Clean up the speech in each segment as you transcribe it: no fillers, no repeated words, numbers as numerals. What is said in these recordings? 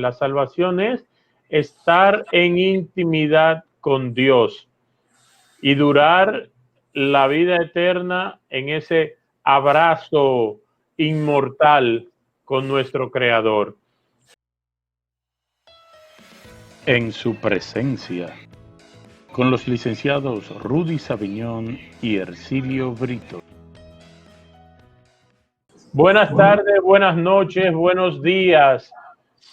La salvación es estar en intimidad con Dios y durar la vida eterna en ese abrazo inmortal con nuestro Creador. En su presencia, con los licenciados Rudy Saviñón y Ercilio Brito. Buenas tardes, buenas noches, buenos días.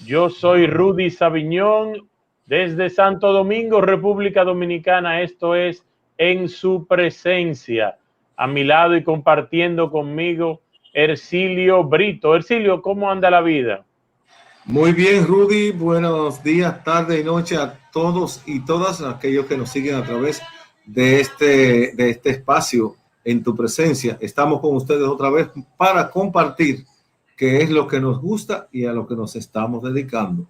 Yo soy Rudy Saviñón desde Santo Domingo, República Dominicana. Esto es En su presencia. A mi lado y compartiendo conmigo Ercilio Brito. Ercilio, ¿cómo anda la vida? Muy bien, Rudy. Buenos días, tarde y noche a todos y todas aquellos que nos siguen a través de este espacio En tu presencia. Estamos con ustedes otra vez para compartir qué es lo que nos gusta y a lo que nos estamos dedicando.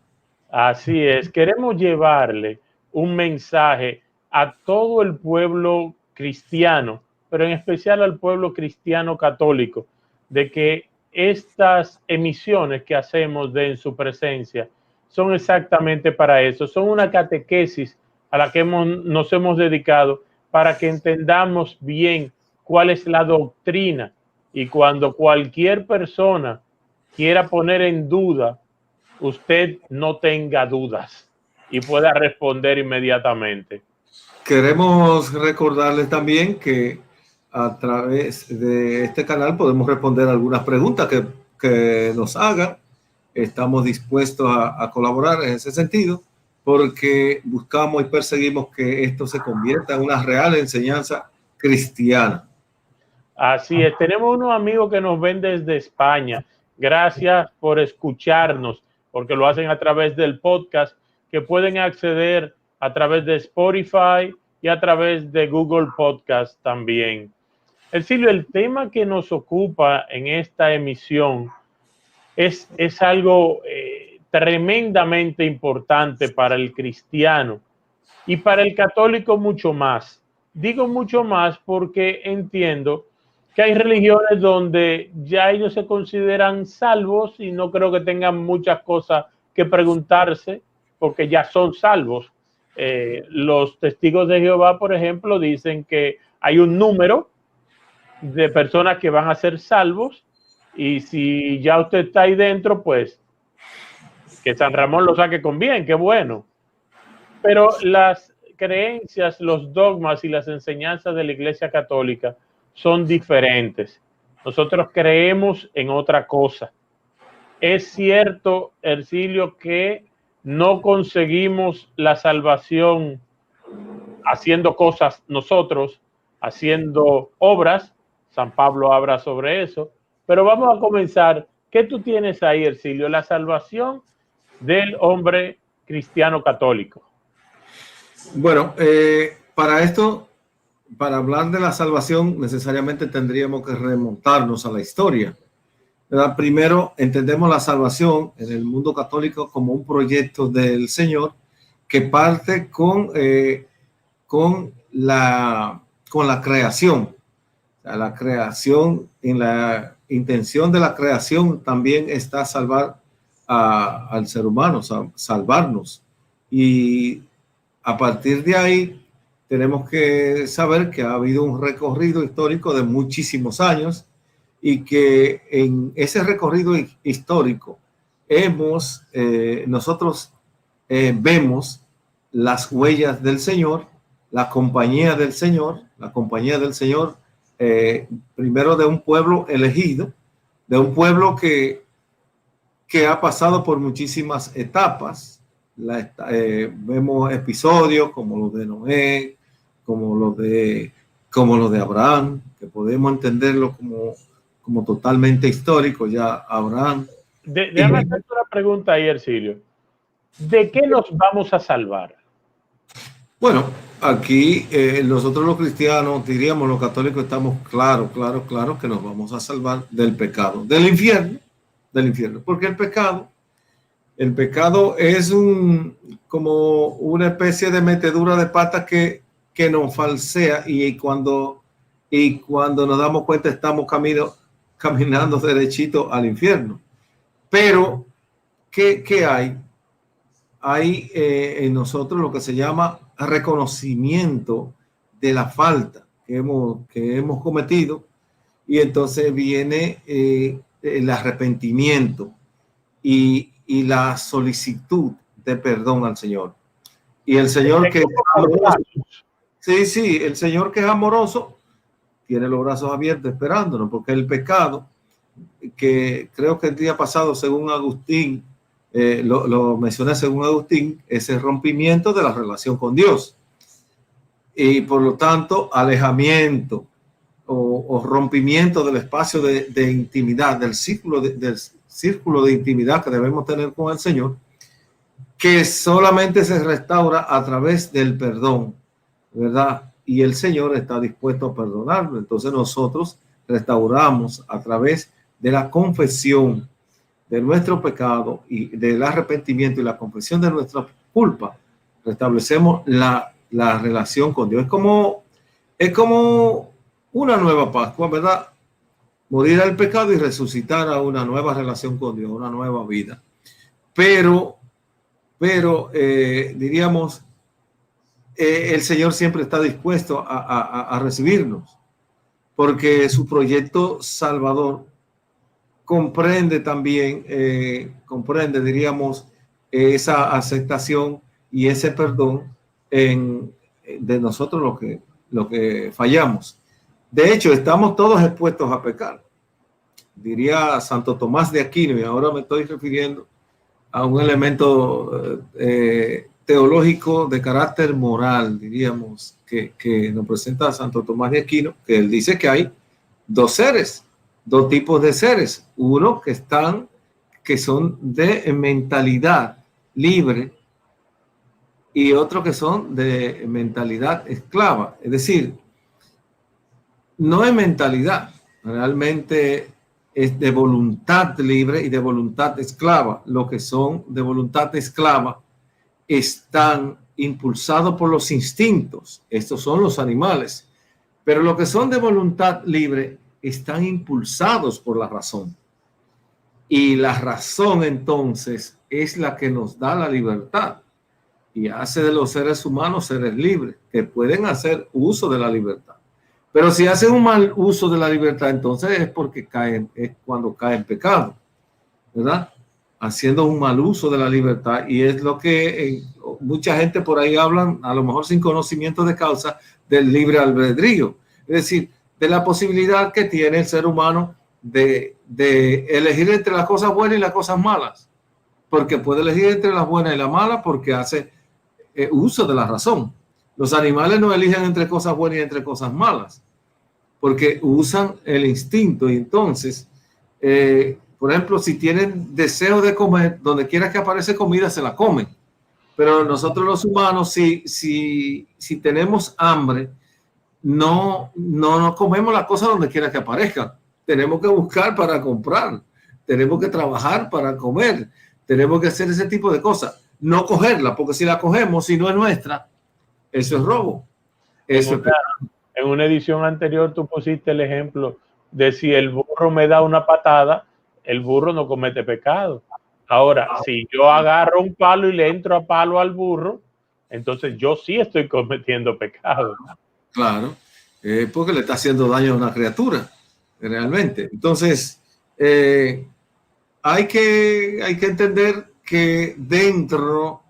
Así es, queremos llevarle un mensaje a todo el pueblo cristiano, pero en especial al pueblo cristiano católico, de que estas emisiones que hacemos de En su presencia son exactamente para eso, son una catequesis a la que nos hemos dedicado para que entendamos bien cuál es la doctrina, y cuando cualquier persona quiera poner en duda, usted no tenga dudas y pueda responder inmediatamente. Queremos recordarles también que a través de este canal podemos responder algunas preguntas que nos hagan. Estamos dispuestos a colaborar en ese sentido porque buscamos y perseguimos que esto se convierta en una real enseñanza cristiana. Así es, tenemos unos amigos que nos ven desde España. Gracias por escucharnos, porque lo hacen a través del podcast, que pueden acceder a través de Spotify y a través de Google Podcast también. Ercilio, el tema que nos ocupa en esta emisión es algo tremendamente importante para el cristiano y para el católico mucho más. Digo mucho más porque entiendo que hay religiones donde ya ellos se consideran salvos y no creo que tengan muchas cosas que preguntarse porque ya son salvos. Los testigos de Jehová, por ejemplo, dicen que hay un número de personas que van a ser salvos, y si ya usted está ahí dentro, pues que San Ramón lo saque con bien, qué bueno. Pero las creencias, los dogmas y las enseñanzas de la Iglesia Católica son diferentes. Nosotros creemos en otra cosa. Es cierto, Ercilio, que no conseguimos la salvación haciendo cosas nosotros, haciendo obras. San Pablo habla sobre eso. Pero vamos a comenzar. ¿Qué tú tienes ahí, Ercilio? La salvación del hombre cristiano católico. Bueno, para esto, para hablar de la salvación, necesariamente tendríamos que remontarnos a la historia, ¿verdad? Primero, entendemos la salvación en el mundo católico como un proyecto del Señor que parte con la creación. O sea, la creación, en la intención de la creación también está salvar al ser humano, salvarnos. Y a partir de ahí tenemos que saber que ha habido un recorrido histórico de muchísimos años y que en ese recorrido histórico nosotros vemos las huellas del Señor, la compañía del Señor, primero de un pueblo elegido, de un pueblo que ha pasado por muchísimas etapas. Vemos episodios como los de Noé, como los de Abraham, que podemos entenderlo como totalmente histórico. Ya Abraham. Déjame hacerte una pregunta ahí, Ercilio. ¿De qué nos vamos a salvar? Bueno, aquí nosotros los cristianos, diríamos los católicos, estamos claro que nos vamos a salvar del pecado, del infierno, porque el pecado es como una especie de metedura de pata que nos falsea, y cuando nos damos cuenta estamos caminando derechito al infierno. Pero ¿qué hay? hay en nosotros lo que se llama reconocimiento de la falta que hemos cometido, y entonces viene el arrepentimiento y la solicitud de perdón al Señor. Y el Señor que es amoroso, sí, el Señor que es amoroso tiene los brazos abiertos esperándonos, porque el pecado, que creo que el día pasado, según Agustín, lo mencioné según Agustín, es el rompimiento de la relación con Dios. Y por lo tanto, alejamiento o rompimiento del espacio de intimidad, del círculo de intimidad que debemos tener con el Señor, que solamente se restaura a través del perdón, ¿verdad? Y el Señor está dispuesto a perdonarlo. Entonces nosotros restauramos a través de la confesión de nuestro pecado y del arrepentimiento y la confesión de nuestra culpa. Restablecemos la relación con Dios. Es como una nueva Pascua, ¿verdad? Morir al pecado y resucitar a una nueva relación con Dios, una nueva vida. Pero diríamos, el Señor siempre está dispuesto a recibirnos, porque su proyecto salvador comprende también, diríamos, esa aceptación y ese perdón de nosotros lo que fallamos. De hecho, estamos todos expuestos a pecar. Diría Santo Tomás de Aquino, y ahora me estoy refiriendo a un elemento teológico de carácter moral, diríamos, que nos presenta Santo Tomás de Aquino, que él dice que hay dos tipos de seres. Uno que son de mentalidad libre, y otro que son de mentalidad esclava. Es decir, no es mentalidad, realmente es de voluntad libre y de voluntad esclava. Lo que son de voluntad esclava están impulsados por los instintos. Estos son los animales. Pero lo que son de voluntad libre están impulsados por la razón. Y la razón entonces es la que nos da la libertad y hace de los seres humanos seres libres que pueden hacer uso de la libertad. Pero si hacen un mal uso de la libertad, entonces es porque es cuando caen en pecado, ¿verdad? Haciendo un mal uso de la libertad, y es lo que mucha gente por ahí hablan, a lo mejor sin conocimiento de causa, del libre albedrío. Es decir, de la posibilidad que tiene el ser humano de elegir entre las cosas buenas y las cosas malas, porque puede elegir entre las buenas y las malas porque hace uso de la razón. Los animales no eligen entre cosas buenas y entre cosas malas, porque usan el instinto. Y entonces, por ejemplo, si tienen deseo de comer, donde quiera que aparece comida, se la comen. Pero nosotros los humanos, si tenemos hambre, no comemos las cosas donde quiera que aparezcan. Tenemos que buscar para comprar, tenemos que trabajar para comer, tenemos que hacer ese tipo de cosas. No cogerla, porque si la cogemos, si no es nuestra, eso es robo. Eso en una edición anterior tú pusiste el ejemplo de si el burro me da una patada, el burro no comete pecado. Ahora, si yo agarro un palo y le entro a palo al burro, entonces yo sí estoy cometiendo pecado. Claro, porque le está haciendo daño a una criatura, realmente. Entonces, hay que entender que dentro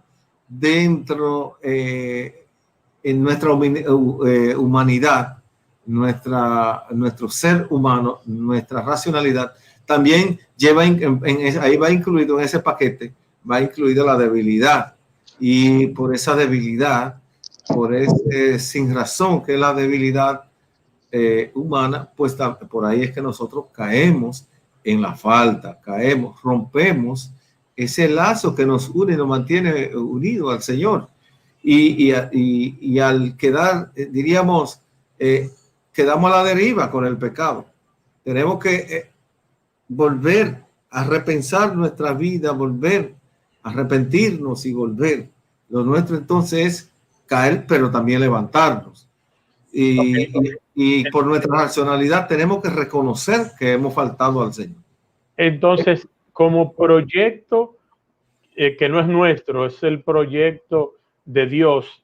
en nuestra humanidad, nuestro ser humano, nuestra racionalidad, también ahí va incluido en ese paquete, va incluida la debilidad. Y por esa debilidad, por ese sin razón que es la debilidad humana, pues por ahí es que nosotros caemos en la falta, rompemos ese lazo que nos une y nos mantiene unidos al Señor. Y al quedar, diríamos, quedamos a la deriva con el pecado. Tenemos que volver a repensar nuestra vida, volver a arrepentirnos y volver. Lo nuestro entonces es caer, pero también levantarnos. Y por nuestra racionalidad tenemos que reconocer que hemos faltado al Señor. Entonces, como proyecto, que no es nuestro, es el proyecto de Dios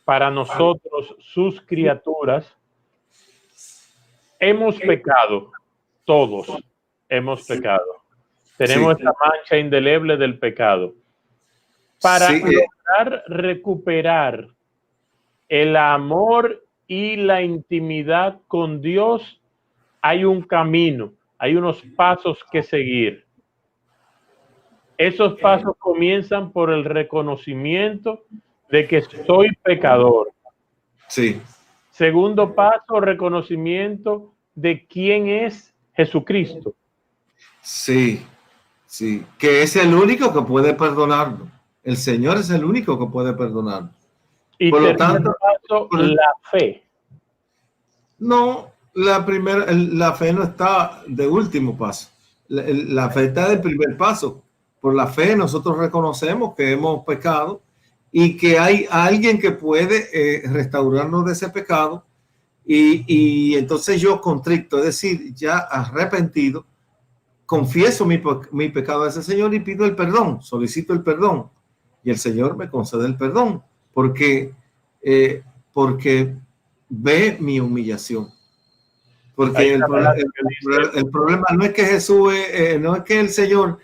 para nosotros, sus criaturas. Hemos pecado, todos hemos pecado. Tenemos esta mancha indeleble del pecado. Para lograr recuperar el amor y la intimidad con Dios, hay un camino, hay unos pasos que seguir. Esos pasos comienzan por el reconocimiento de que soy pecador. Sí. Segundo paso, reconocimiento de quién es Jesucristo. Sí, sí, que es el único que puede perdonarnos. El Señor es el único que puede perdonarnos. Y por lo tanto, paso, la fe. No, la fe no está de último paso. La fe está del primer paso. Por la fe nosotros reconocemos que hemos pecado y que hay alguien que puede restaurarnos de ese pecado. Y entonces yo contrito, es decir, ya arrepentido, confieso mi pecado a ese Señor y pido el perdón, solicito el perdón. Y el Señor me concede el perdón porque ve mi humillación. Porque el problema no es que Jesús, no es que el Señor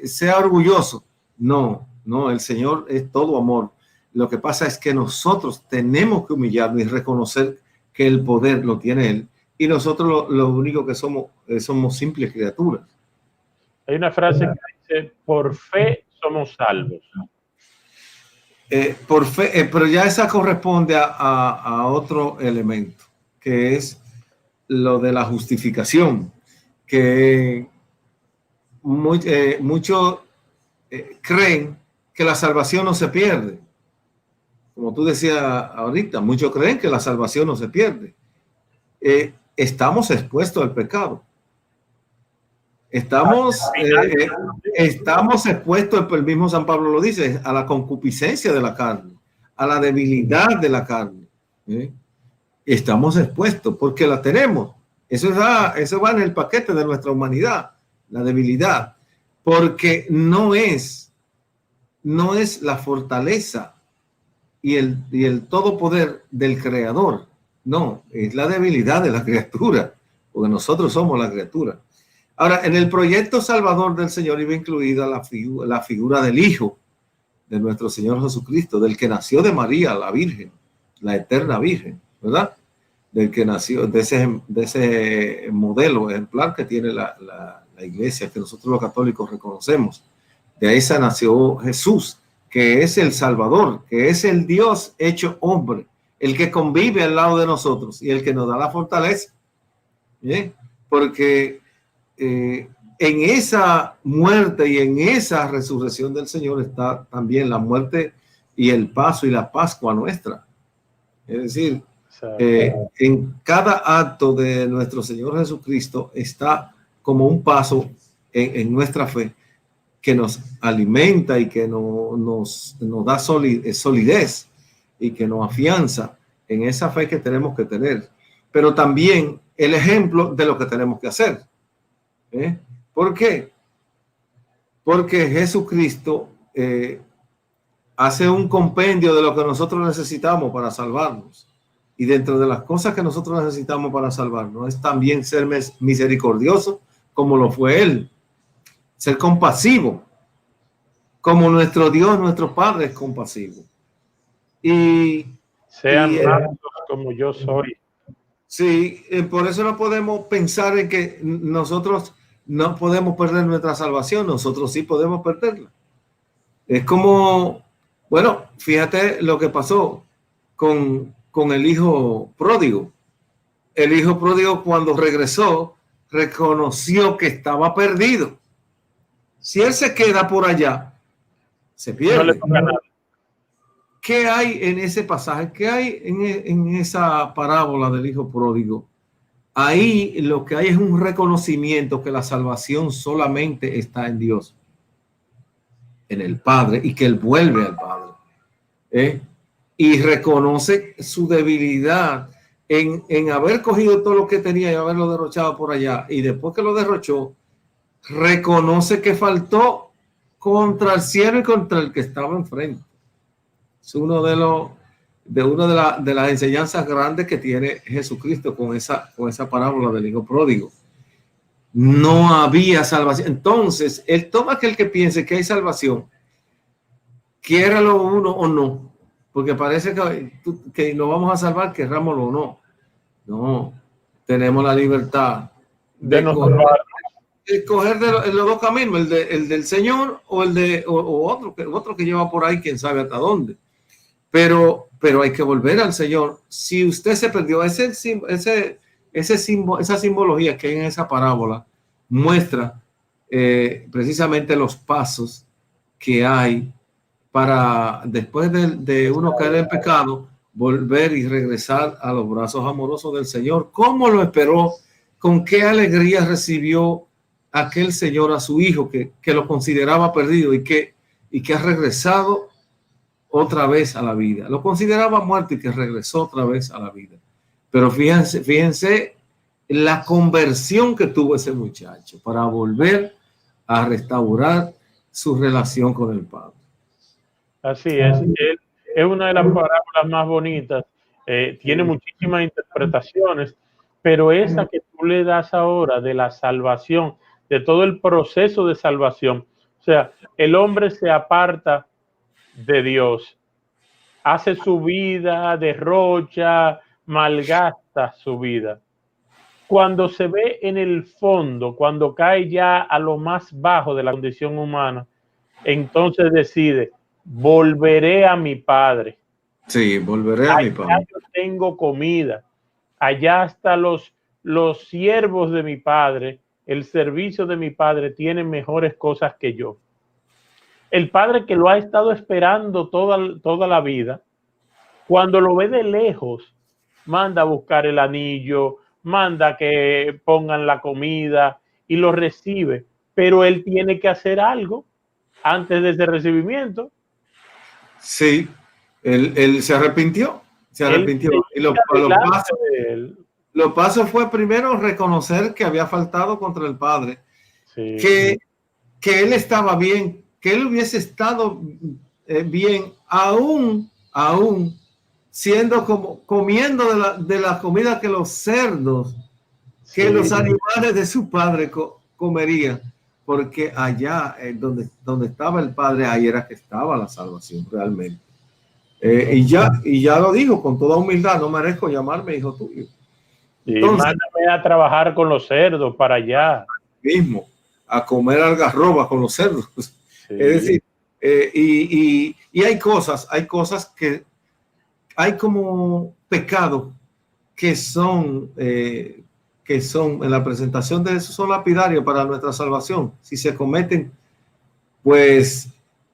sea orgulloso. No, el Señor es todo amor. Lo que pasa es que nosotros tenemos que humillarnos y reconocer que el poder lo tiene Él. Y nosotros lo único que somos simples criaturas. Hay una frase que dice, por fe somos salvos. Por fe, pero ya esa corresponde a otro elemento, que es lo de la justificación, que muchos creen que la salvación no se pierde. Como tú decías ahorita, muchos creen que la salvación no se pierde. Estamos expuestos al pecado. Estamos expuestos, el mismo San Pablo lo dice, a la concupiscencia de la carne, a la debilidad de la carne. Estamos expuestos porque la tenemos. Eso va en el paquete de nuestra humanidad, la debilidad, porque no es la fortaleza y el todo poder del Creador. No, es la debilidad de la criatura, porque nosotros somos la criatura. Ahora, en el proyecto salvador del Señor iba incluida la figura del Hijo de nuestro Señor Jesucristo, del que nació de María, la Virgen, la eterna Virgen, ¿verdad? Del que nació, de ese modelo ejemplar que tiene la Iglesia, que nosotros los católicos reconocemos. De esa nació Jesús, que es el Salvador, que es el Dios hecho hombre, el que convive al lado de nosotros y el que nos da la fortaleza. ¿Bien? Porque en esa muerte y en esa resurrección del Señor está también la muerte y el paso y la Pascua nuestra. Es decir, en cada acto de nuestro Señor Jesucristo está como un paso en nuestra fe que nos alimenta y que nos da solidez y que nos afianza en esa fe que tenemos que tener, pero también el ejemplo de lo que tenemos que hacer. ¿Por qué? Porque Jesucristo hace un compendio de lo que nosotros necesitamos para salvarnos. Y dentro de las cosas que nosotros necesitamos para salvarnos es también ser misericordioso, como lo fue Él. Ser compasivo, como nuestro Dios, nuestro Padre es compasivo. Y sean mansos como yo soy. Sí, por eso no podemos pensar en que nosotros no podemos perder nuestra salvación. Nosotros sí podemos perderla. Es como, bueno, fíjate lo que pasó con el hijo pródigo. El hijo pródigo, cuando regresó, reconoció que estaba perdido. Si él se queda por allá, se pierde. No le toca nada. ¿Qué hay en ese pasaje? ¿Qué hay en esa parábola del hijo pródigo? Ahí lo que hay es un reconocimiento que la salvación solamente está en Dios, en el Padre, y que Él vuelve al Padre. Y reconoce su debilidad en haber cogido todo lo que tenía y haberlo derrochado por allá. Y después que lo derrochó, reconoce que faltó contra el cielo y contra el que estaba enfrente. Es una de las enseñanzas grandes que tiene Jesucristo con esa parábola del hijo pródigo. No había salvación. Entonces, él toma aquel que piense que hay salvación, quiéralo uno o no, porque parece que nos vamos a salvar, querrámoslo o no. No, tenemos la libertad de escoger de los dos caminos, el del Señor o otro que lleva por ahí, quién sabe hasta dónde. Pero hay que volver al Señor. Si usted se perdió, esa simbología que hay en esa parábola muestra precisamente los pasos que hay para, después de uno caer en pecado, volver y regresar a los brazos amorosos del Señor. ¿Cómo lo esperó? ¿Con qué alegría recibió aquel Señor a su hijo que lo consideraba perdido y que ha regresado otra vez a la vida? Lo consideraba muerto y que regresó otra vez a la vida. Pero fíjense la conversión que tuvo ese muchacho para volver a restaurar su relación con el Padre. Así es. Es una de las parábolas más bonitas. Tiene muchísimas interpretaciones, pero esa que tú le das ahora de la salvación, de todo el proceso de salvación, o sea, el hombre se aparta de Dios, hace su vida, derrocha, malgasta su vida. Cuando se ve en el fondo, cuando cae ya a lo más bajo de la condición humana, entonces decide: volveré a mi Padre. Sí, volveré a mi Padre. Allá yo tengo comida. Allá hasta los siervos de mi Padre, el servicio de mi Padre tienen mejores cosas que yo. El Padre que lo ha estado esperando toda la vida, cuando lo ve de lejos, manda a buscar el anillo, manda que pongan la comida y lo recibe. Pero él tiene que hacer algo antes de ese recibimiento. Sí, él se arrepintió. Y los pasos fue primero reconocer que había faltado contra el Padre, sí, que él estaba bien, que él hubiese estado bien, aún siendo como comiendo de la comida que los cerdos, sí, que los animales de su padre comerían, porque allá donde estaba el Padre, ahí era que estaba la salvación realmente. Y ya lo dijo con toda humildad: no merezco llamarme hijo tuyo. Entonces, mándame a trabajar con los cerdos para allá. Mismo, a comer algarrobas con los cerdos. Sí. Es decir, y hay cosas que hay como pecado que son en la presentación de Jesús, son lapidarios para nuestra salvación. Si se cometen, pues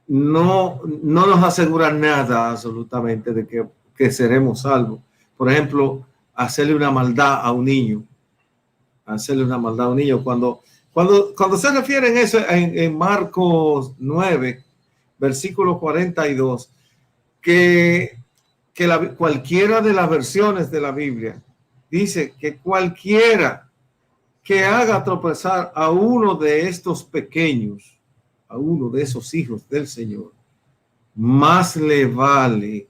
no nos asegura nada absolutamente de que seremos salvos. Por ejemplo, hacerle una maldad a un niño. Cuando se refiere en eso en Marcos 9, versículo 42, que cualquiera de las versiones de la Biblia dice que cualquiera que haga tropezar a uno de estos pequeños, a uno de esos hijos del Señor, más le vale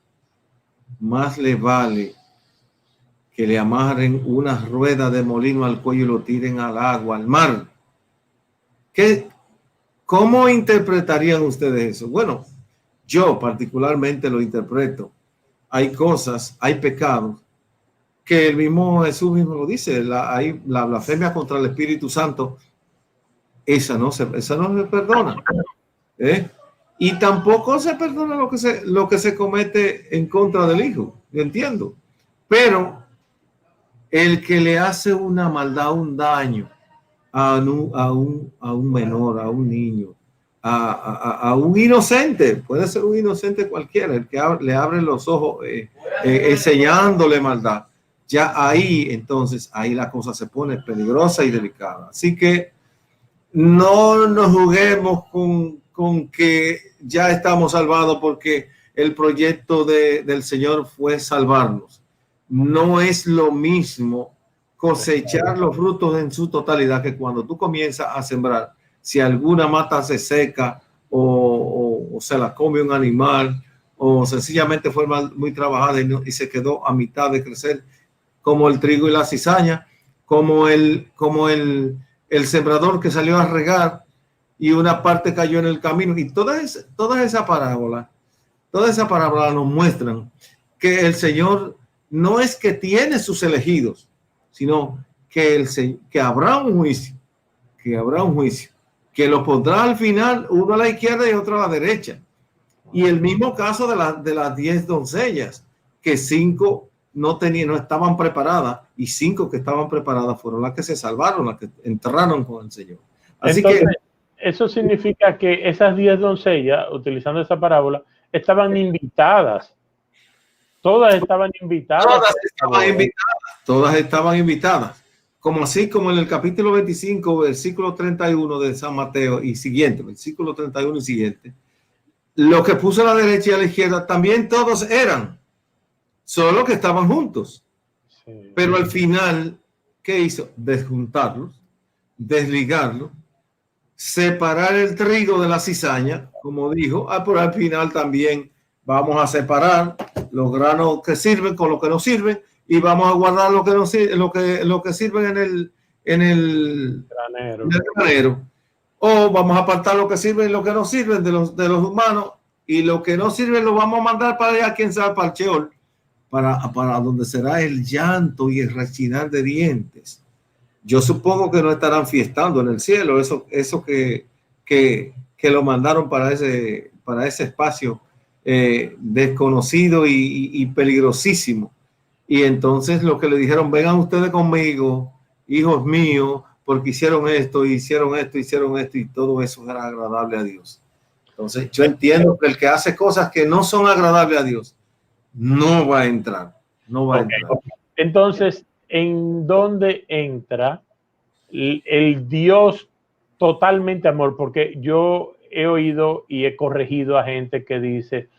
que le amarren una rueda de molino al cuello y lo tiren al agua, al mar. ¿Cómo interpretarían ustedes eso? Bueno, yo particularmente lo interpreto. Hay pecados que el mismo Jesús mismo lo dice. La blasfemia contra el Espíritu Santo, esa no se perdona. Y tampoco se perdona lo que se comete en contra del Hijo. Yo entiendo. Pero el que le hace una maldad, un daño a un menor, a un niño, a un inocente, puede ser un inocente cualquiera, el que le abre los ojos enseñándole maldad, ya ahí la cosa se pone peligrosa y delicada. Así que no nos juguemos con que ya estamos salvados porque el proyecto del Señor fue salvarnos. No es lo mismo cosechar los frutos en su totalidad que cuando tú comienzas a sembrar. Si alguna mata se seca, o se la come un animal, o sencillamente fue muy trabajada y se quedó a mitad de crecer, como el trigo y la cizaña, como el sembrador que salió a regar y una parte cayó en el camino. Y toda esa parábola nos muestran que el Señor no es que tiene sus elegidos, sino que habrá un juicio, que lo pondrá al final, uno a la izquierda y otro a la derecha. Y el mismo caso de las 10 doncellas, que 5 no estaban preparadas, y 5 que estaban preparadas fueron las que se salvaron, las que entraron con el Señor. Así entonces, eso significa que esas 10 doncellas, utilizando esa parábola, estaban invitadas. Todas estaban invitadas. Todas estaban invitadas. Como así como en el capítulo 25, versículo 31 de San Mateo y siguiente, versículo 31 y siguiente, lo que puso a la derecha y a la izquierda también todos eran, solo que estaban juntos. Sí. Pero al final, ¿qué hizo? Desjuntarlos, desligarlos, separar el trigo de la cizaña, como dijo, pero al final también vamos a separar los granos que sirven con los que no sirven y vamos a guardar lo que no sirve, lo que sirven en el granero. O vamos a apartar lo que sirve y lo que no sirven de los humanos, y lo que no sirve lo vamos a mandar para allá, quién sabe, para el Sheol, para donde será el llanto y el rechinar de dientes. Yo supongo que no estarán fiestando en el cielo, eso que lo mandaron para ese espacio desconocido y peligrosísimo. Y entonces lo que le dijeron, vengan ustedes conmigo, hijos míos, porque hicieron esto, y todo eso era agradable a Dios. Entonces yo entiendo que el que hace cosas que no son agradables a Dios no va a entrar. Entonces, ¿en dónde entra el Dios totalmente amor? Porque yo he oído y he corregido a gente que dice,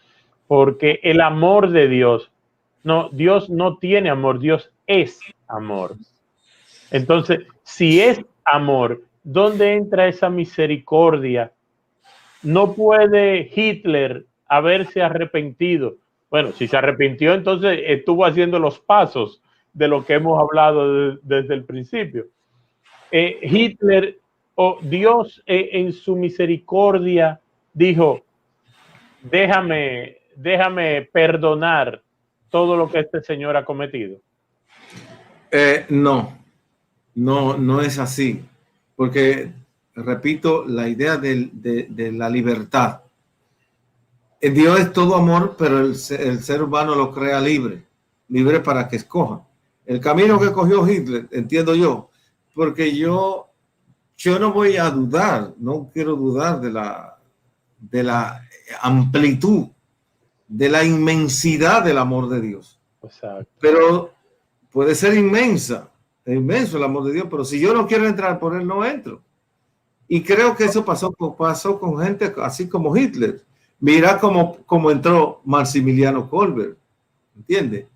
porque el amor de Dios, no, Dios no tiene amor, Dios es amor. Entonces, si es amor, ¿dónde entra esa misericordia? No puede Hitler haberse arrepentido. Bueno, si se arrepintió, entonces estuvo haciendo los pasos de lo que hemos hablado desde el principio. Hitler o Dios en su misericordia dijo, déjame perdonar todo lo que este señor ha cometido. No es así, porque repito, la idea de la libertad. Dios es todo amor, pero el ser humano lo crea libre para que escoja. El camino que cogió Hitler, entiendo yo, porque yo no voy a dudar, no quiero dudar de la amplitud, de la inmensidad del amor de Dios. Exacto. Pero puede ser inmenso el amor de Dios, pero si yo no quiero entrar por él, no entro. Y creo que eso pasó con gente así como Hitler. Mira cómo entró Maximiliano Kolbe, ¿entiendes?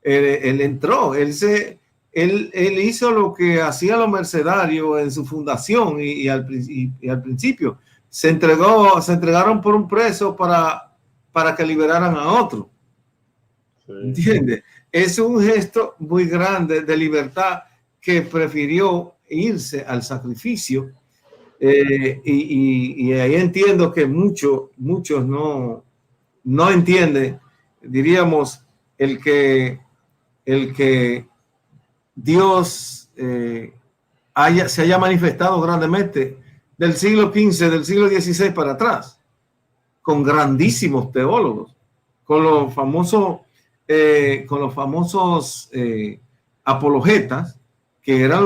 Él entró, él hizo lo que hacían los mercenarios en su fundación y al principio se entregaron por un preso para que liberaran a otro. Sí. ¿Entiendes? Es un gesto muy grande de libertad que prefirió irse al sacrificio. Y ahí entiendo que muchos no entienden, diríamos, el que Dios se haya manifestado grandemente del siglo XV, del siglo XVI para atrás, con grandísimos teólogos, con los famosos apologetas, que eran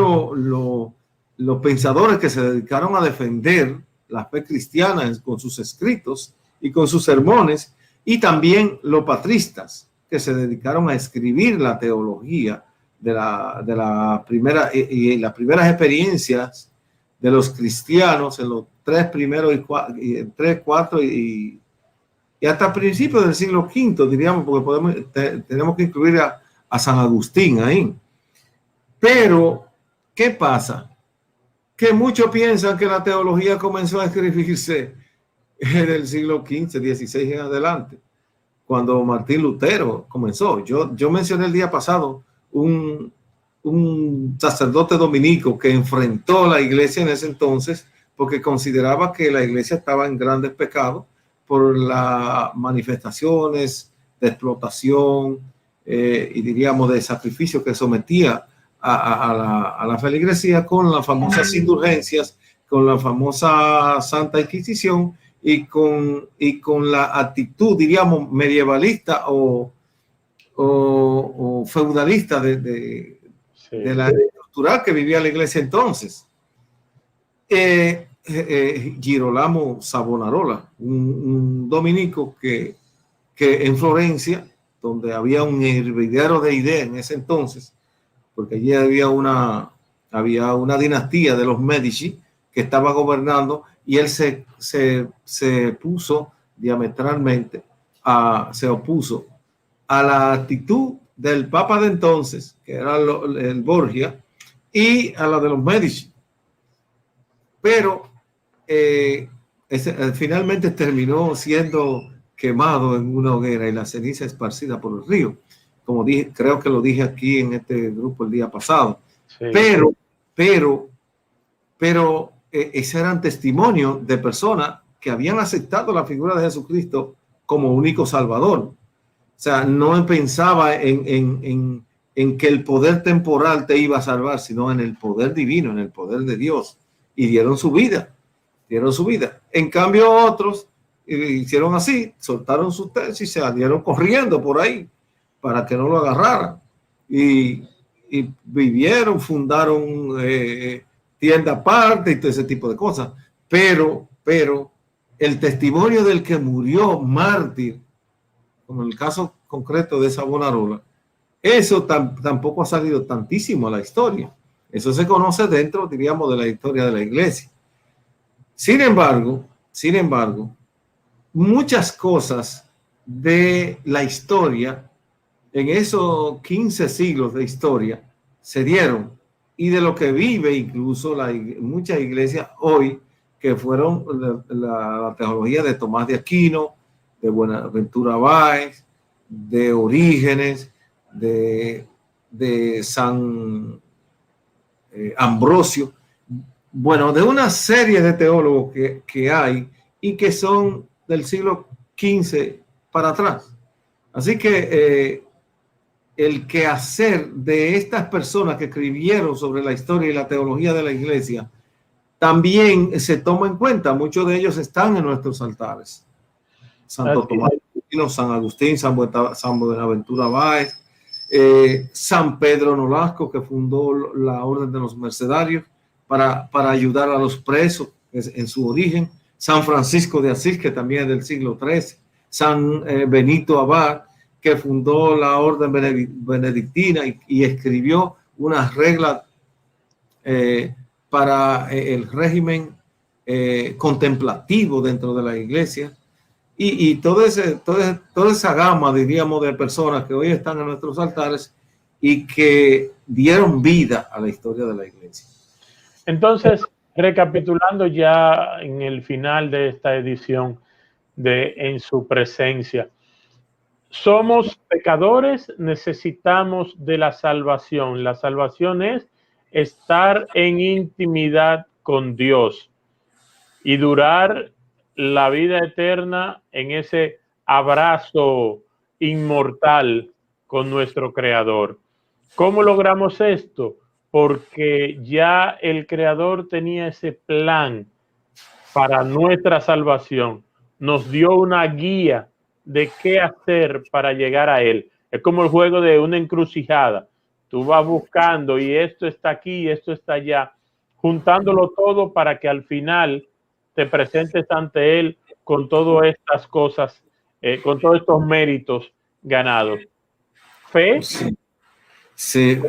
los pensadores que se dedicaron a defender la fe cristiana con sus escritos y con sus sermones, y también los patristas, que se dedicaron a escribir la teología de la primera y las primeras experiencias de los cristianos en los 3 primeros y 3, 4 y hasta principios del siglo V, diríamos, porque tenemos que incluir a San Agustín ahí. Pero, ¿qué pasa? Que muchos piensan que la teología comenzó a escribirse del siglo XV, XVI en adelante, cuando Martín Lutero comenzó. Yo mencioné el día pasado un sacerdote dominico que enfrentó la iglesia en ese entonces porque consideraba que la iglesia estaba en grandes pecados por las manifestaciones de explotación y diríamos de sacrificio que sometía a la feligresía con las famosas indulgencias, con la famosa Santa Inquisición y con la actitud, diríamos, medievalista o feudalista de la estructural que vivía la iglesia entonces. Girolamo Savonarola, un dominico que en Florencia, donde había un hervidero de ideas en ese entonces, porque allí había una dinastía de los Medici que estaba gobernando, y él se puso diametralmente, se opuso a la actitud del Papa de entonces, que era el Borgia, y a la de los Medici. Pero finalmente terminó siendo quemado en una hoguera y la ceniza esparcida por el río. Como dije, creo que lo dije aquí en este grupo el día pasado. Sí. Pero ese eran testimonios de personas que habían aceptado la figura de Jesucristo como único Salvador. O sea, no pensaba en que el poder temporal te iba a salvar, sino en el poder divino, en el poder de Dios. Y dieron su vida. En cambio, otros hicieron así, soltaron su tesis y se salieron corriendo por ahí para que no lo agarraran. Y vivieron, fundaron tienda aparte y todo ese tipo de cosas. Pero el testimonio del que murió mártir, como en el caso concreto de Savonarola, eso tampoco ha salido tantísimo a la historia. Eso se conoce dentro, diríamos, de la historia de la iglesia. Sin embargo, muchas cosas de la historia en esos 15 siglos de historia se dieron, y de lo que vive incluso muchas iglesias hoy, que fueron la teología de Tomás de Aquino, de Buenaventura Báez, de Orígenes, de San Ambrosio, bueno, de una serie de teólogos que hay y que son del siglo XV para atrás. Así que el quehacer de estas personas que escribieron sobre la historia y la teología de la iglesia también se toma en cuenta. Muchos de ellos están en nuestros altares. Santo Tomás de Aquino, San Agustín, San Buenaventura Báez, San Pedro Nolasco, que fundó la Orden de los Mercedarios para ayudar a los presos en su origen, San Francisco de Asís, que también es del siglo XIII, San Benito Abad, que fundó la Orden Benedictina y escribió unas reglas para el régimen contemplativo dentro de la iglesia. Y toda esa gama, diríamos, de personas que hoy están en nuestros altares y que dieron vida a la historia de la iglesia. Entonces, recapitulando ya en el final de esta edición de En su presencia, somos pecadores, necesitamos de la salvación. La salvación es estar en intimidad con Dios y durar la vida eterna en ese abrazo inmortal con nuestro Creador. ¿Cómo logramos esto? Porque ya el Creador tenía ese plan para nuestra salvación. Nos dio una guía de qué hacer para llegar a Él. Es como el juego de una encrucijada. Tú vas buscando y esto está aquí y esto está allá, juntándolo todo para que al final te presentes ante Él con todas estas cosas, con todos estos méritos ganados. ¿Fe? Sí,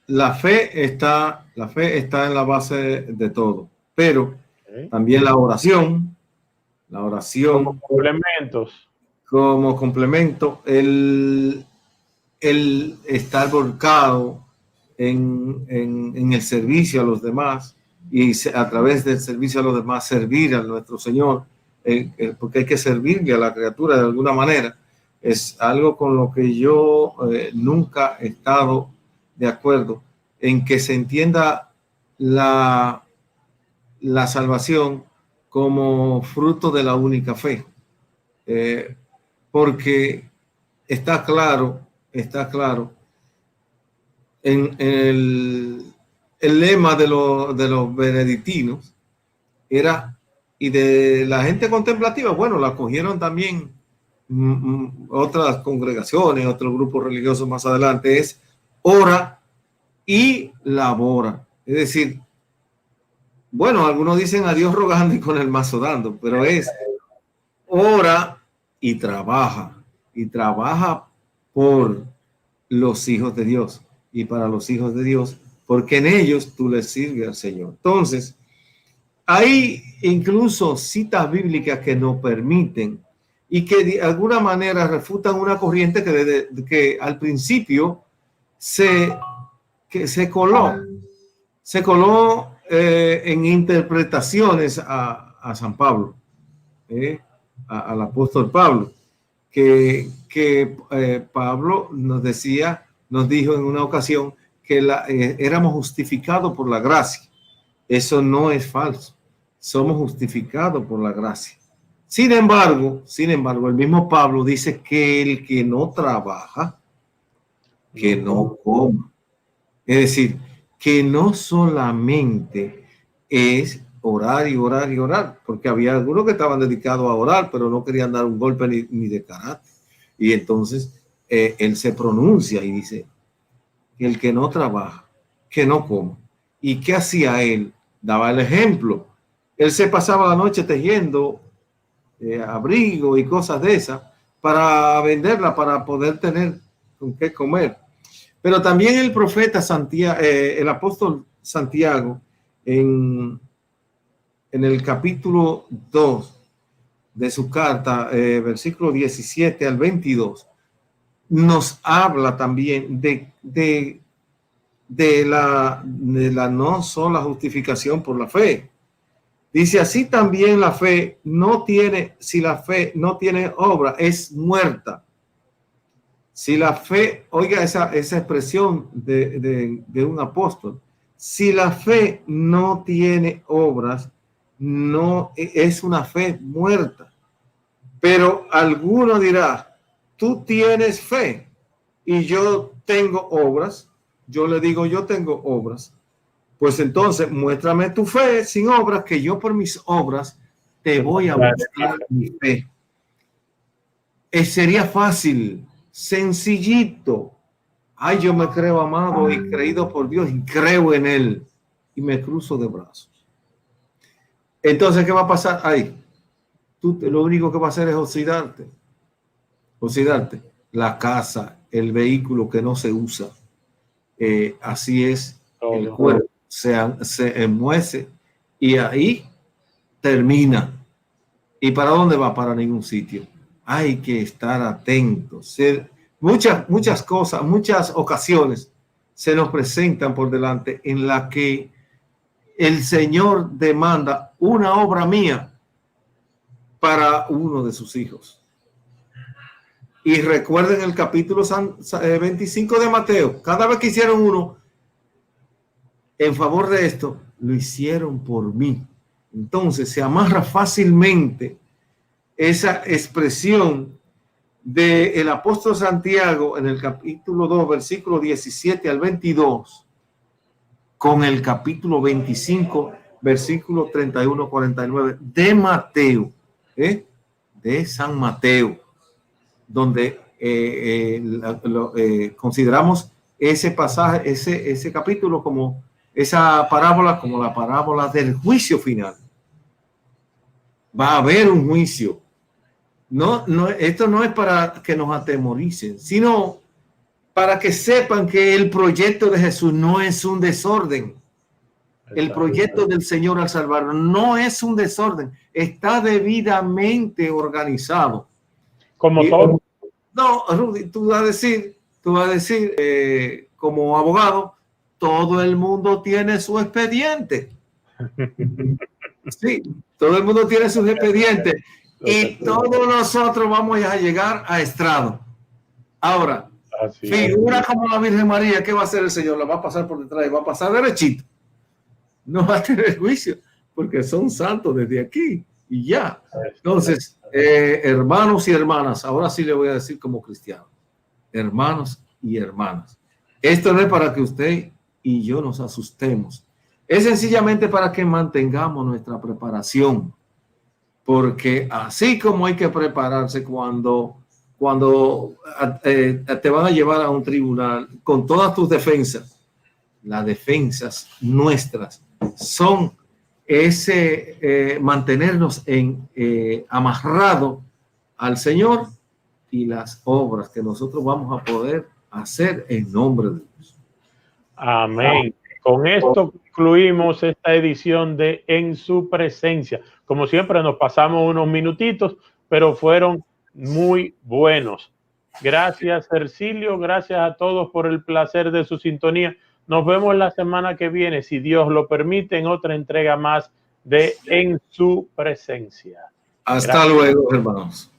la fe está en la base de todo, pero también la oración como complemento, el estar volcado en el servicio a los demás y a través del servicio a los demás servir a nuestro Señor. porque hay que servirle a la criatura de alguna manera. Es algo con lo que yo nunca he estado de acuerdo, en que se entienda la salvación como fruto de la única fe. Porque está claro en el lema de los benedictinos era, y de la gente contemplativa, bueno, la cogieron también otras congregaciones, otros grupos religiosos más adelante, es ora y labora. Es decir, bueno, algunos dicen a Dios rogando y con el mazo dando, pero es ora y trabaja por los hijos de Dios y para los hijos de Dios, porque en ellos tú les sirves al Señor. Entonces, hay incluso citas bíblicas que nos permiten y que de alguna manera refutan una corriente que al principio se coló en interpretaciones a San Pablo, al apóstol Pablo, que Pablo nos dijo en una ocasión que éramos justificados por la gracia. Eso no es falso. Somos justificados por la gracia. Sin embargo, el mismo Pablo dice que el que no trabaja, que no coma. Es decir, que no solamente es orar y orar y orar, porque había algunos que estaban dedicados a orar, pero no querían dar un golpe ni de carácter. Y entonces él se pronuncia y dice, el que no trabaja, que no coma. ¿Y qué hacía él? Daba el ejemplo. Él se pasaba la noche tejiendo abrigo y cosas de esas para venderla, para poder tener con qué comer. Pero también el profeta Santiago, el apóstol Santiago, en el capítulo 2 de su carta, versículo 17 al 22, nos habla también de la no sola justificación por la fe. Dice, así también la fe no tiene, si la fe no tiene obra, es muerta. Si la fe, oiga esa expresión de un apóstol, si la fe no tiene obras, no es una fe muerta. Pero alguno dirá, tú tienes fe y yo tengo obras. Yo le digo, yo tengo obras. Pues entonces muéstrame tu fe sin obras, que yo por mis obras te voy a mostrar mi fe. Sería fácil, sencillito. Ay, yo me creo amado y creído por Dios y creo en Él y me cruzo de brazos. Entonces, ¿qué va a pasar ahí? Tú lo único que va a hacer es oxidarte. La casa, el vehículo que no se usa. Así es, el cuerpo se enmuece y ahí termina. ¿Y para dónde va? Para ningún sitio. Hay que estar atentos. Muchas cosas, muchas ocasiones se nos presentan por delante en la que el Señor demanda una obra mía para uno de sus hijos. Y recuerden el capítulo 25 de Mateo. Cada vez que hicieron uno en favor de esto, lo hicieron por mí. Entonces se amarra fácilmente esa expresión del apóstol Santiago en el capítulo 2, versículo 17 al 22, con el capítulo 25, versículo 31-49 de Mateo, de San Mateo, donde consideramos ese pasaje, ese capítulo como esa parábola, como la parábola del juicio final. Va a haber un juicio. No, esto no es para que nos atemoricen, sino para que sepan que el proyecto de Jesús no es un desorden. El proyecto del Señor al salvarnos no es un desorden, está debidamente organizado. Como todo. No, Rudy, tú vas a decir, como abogado, todo el mundo tiene su expediente. Sí, todo el mundo tiene sus expedientes y todos nosotros vamos a llegar a estrado. Ahora, figura como la Virgen María, ¿qué va a hacer el Señor? La va a pasar por detrás y va a pasar derechito. No va a tener juicio porque son santos desde aquí y ya. Entonces, hermanos y hermanas, ahora sí le voy a decir como cristiano, hermanos y hermanas, esto no es para que usted y yo nos asustemos, es sencillamente para que mantengamos nuestra preparación, porque así como hay que prepararse cuando te van a llevar a un tribunal con todas tus defensas, las defensas nuestras son mantenernos amarrado al Señor y las obras que nosotros vamos a poder hacer en nombre de Dios. Amén. Con esto concluimos esta edición de En Su Presencia. Como siempre nos pasamos unos minutitos, pero fueron muy buenos. Gracias, Ercilio. Gracias a todos por el placer de su sintonía. Nos vemos la semana que viene, si Dios lo permite, en otra entrega más de En Su Presencia. Hasta luego, hermanos.